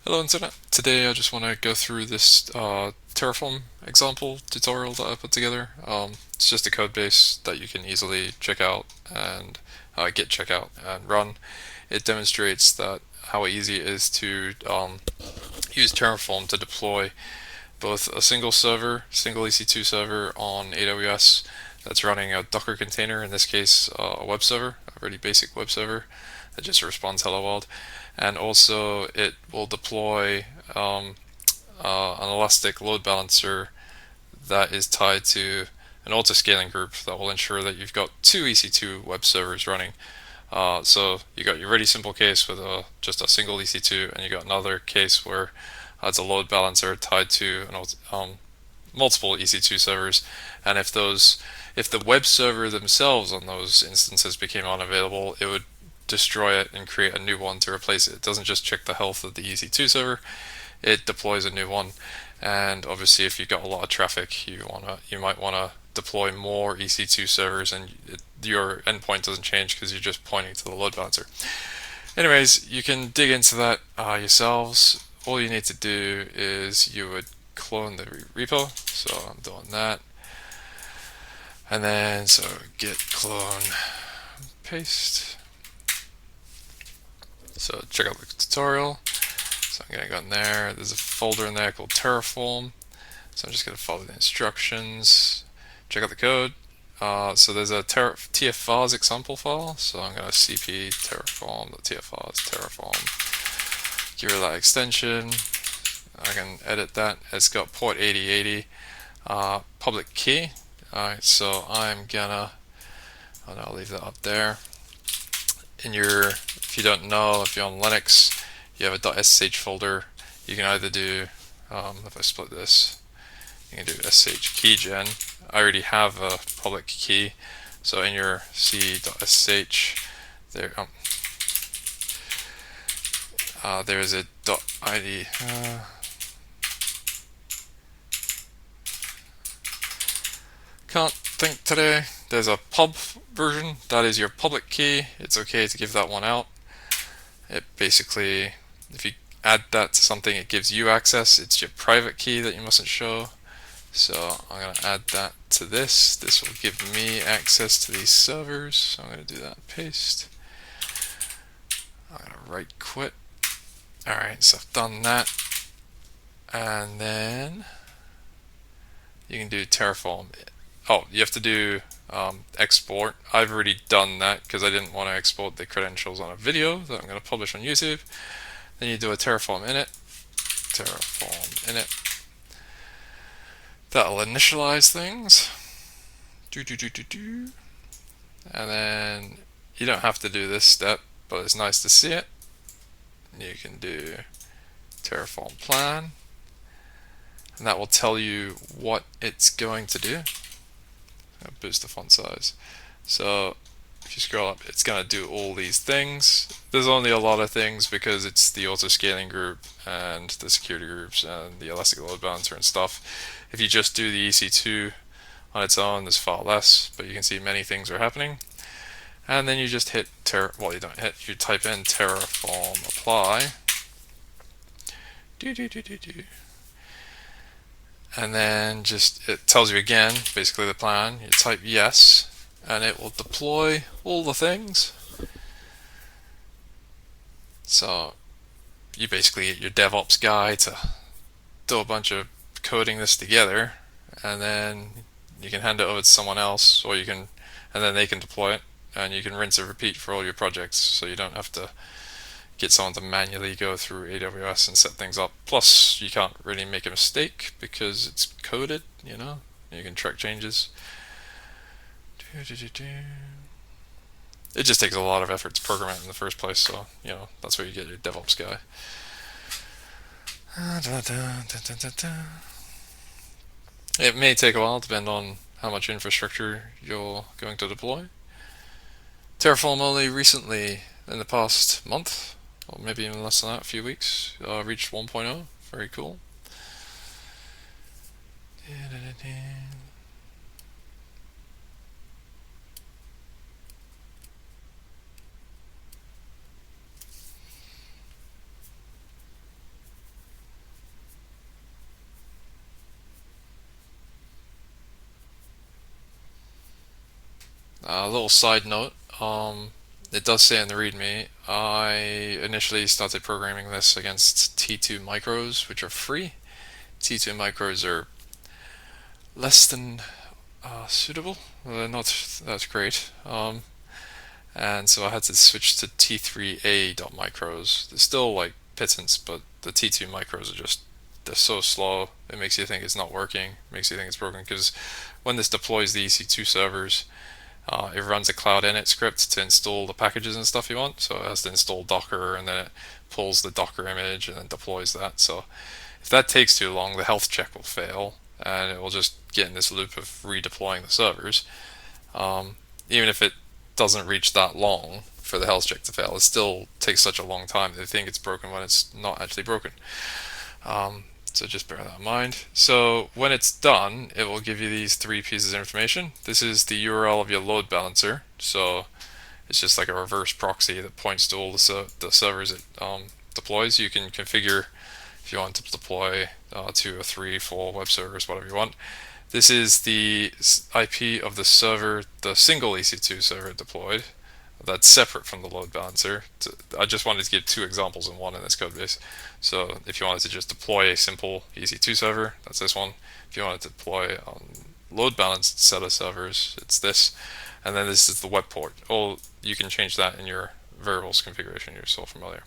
Hello Internet. Today I just want to go through this Terraform example tutorial that I put together. It's just a code base that you can easily check out and git check out and run. It demonstrates that how easy it is to use Terraform to deploy both a single server, single EC2 server on AWS that's running a Docker container, in this case a web server, a really basic web server that just responds hello world, and also it will deploy an elastic load balancer that is tied to an auto-scaling group that will ensure that you've got two EC2 web servers running. So you got your really simple case with just a single EC2, and you got another case where it's a load balancer tied to multiple EC2 servers, and if the web server themselves on those instances became unavailable, it would destroy it and create a new one to replace it. It doesn't just check the health of the EC2 server; it deploys a new one. And obviously, if you've got a lot of traffic, you might wanna deploy more EC2 servers, and your endpoint doesn't change because you're just pointing to the load balancer. Anyways, you can dig into that yourselves. All you need to do is you would clone the repo. So I'm doing that. And then, so git clone paste. So check out the tutorial. So I'm going to go in there. There's a folder in there called Terraform. So I'm just going to follow the instructions. Check out the code. So there's a TFVars example file. So I'm going to cp terraform.tfvars terraform. Give it that extension. I can edit that. It's got port 8080 public key. Alright, so I'll leave that up there. If you don't know, if you're on Linux, you have a .sh folder. You can either do, if I split this, you can do sh keygen. I already have a public key, so in your c.sh, there is a .id. Can't think today. There's a pub version, that is your public key. It's okay to give that one out. It basically, if you add that to something, it gives you access. It's your private key that you mustn't show. So I'm going to add that to this. This will give me access to these servers. So I'm going to do that, paste. I'm going to right quit. Alright, so I've done that. And then you can do Terraform. Oh, you have to do export. I've already done that because I didn't want to export the credentials on a video that I'm going to publish on YouTube. Then you do a Terraform init. Terraform init. That'll initialize things. And then you don't have to do this step, but it's nice to see it. You can do Terraform plan, and that will tell you what it's going to do. I'll boost the font size. So if you scroll up, it's going to do all these things. There's only a lot of things because it's the auto-scaling group and the security groups and the elastic load balancer and stuff. If you just do the EC2 on its own, there's far less, but you can see many things are happening. And then you just hit you type in Terraform apply. And then it tells you again, basically the plan. You type yes, and it will deploy all the things. So you basically get your DevOps guy to do a bunch of coding this together, and then you can hand it over to someone else, and then they can deploy it, and you can rinse and repeat for all your projects, so you don't have to get someone to manually go through AWS and set things up. Plus, you can't really make a mistake because it's coded, you can track changes. It just takes a lot of effort to program it in the first place, so, that's where you get your DevOps guy. It may take a while, depending on how much infrastructure you're going to deploy. Terraform only recently, in the past month, or maybe even less than that, a few weeks, reached 1.0. Very cool. A little side note, it does say in the README, I initially started programming this against T2 micros, which are free. T2 micros are less than suitable. Not that great. And so I had to switch to T3A.micros. They're still like pittance, but the T2 micros are just, they're so slow. It makes you think it's not working. It makes you think it's broken because when this deploys the EC2 servers, it runs a cloud init script to install the packages and stuff you want. So it has to install Docker, and then it pulls the Docker image and then deploys that. So if that takes too long, the health check will fail, and it will just get in this loop of redeploying the servers. Even if it doesn't reach that long for the health check to fail, it still takes such a long time. They think it's broken when it's not actually broken. So just bear that in mind. So when it's done, it will give you these three pieces of information. This is the URL of your load balancer. So it's just like a reverse proxy that points to all the servers it deploys. You can configure if you want to deploy 2 or 3, 4 web servers, whatever you want. This is the IP of the server, the single EC2 server deployed. That's separate from the load balancer. I just wanted to give 2 examples in one in this code base. So if you wanted to just deploy a simple EC2 server, that's this one. If you wanted to deploy a load balanced set of servers, it's this. And then this is the web port. Oh, you can change that in your variables configuration. You're so familiar.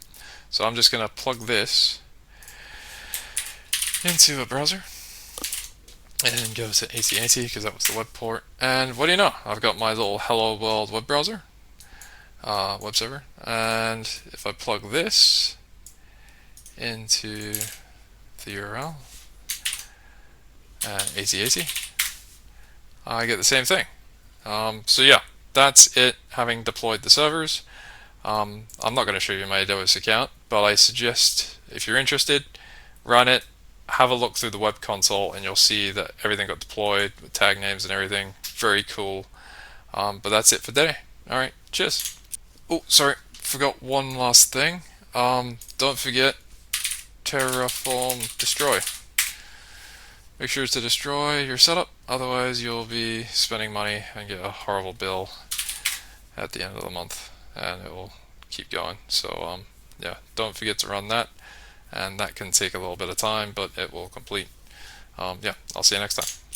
So I'm just going to plug this into a browser and go to AT80 because that was the web port. And what do you know? I've got my little Hello World web browser, web server. And if I plug this into the URL and AT80, I get the same thing. So yeah, that's it, having deployed the servers. I'm not going to show you my Adobe account, but I suggest if you're interested, run it, have a look through the web console, and you'll see that everything got deployed with tag names and everything. Very cool. But that's it for today. Alright, cheers. Oh, sorry, forgot one last thing. Don't forget Terraform destroy. Make sure to destroy your setup, otherwise you'll be spending money and get a horrible bill at the end of the month, and it will keep going. So yeah, don't forget to run that, and that can take a little bit of time, but it will complete. Yeah, I'll see you next time.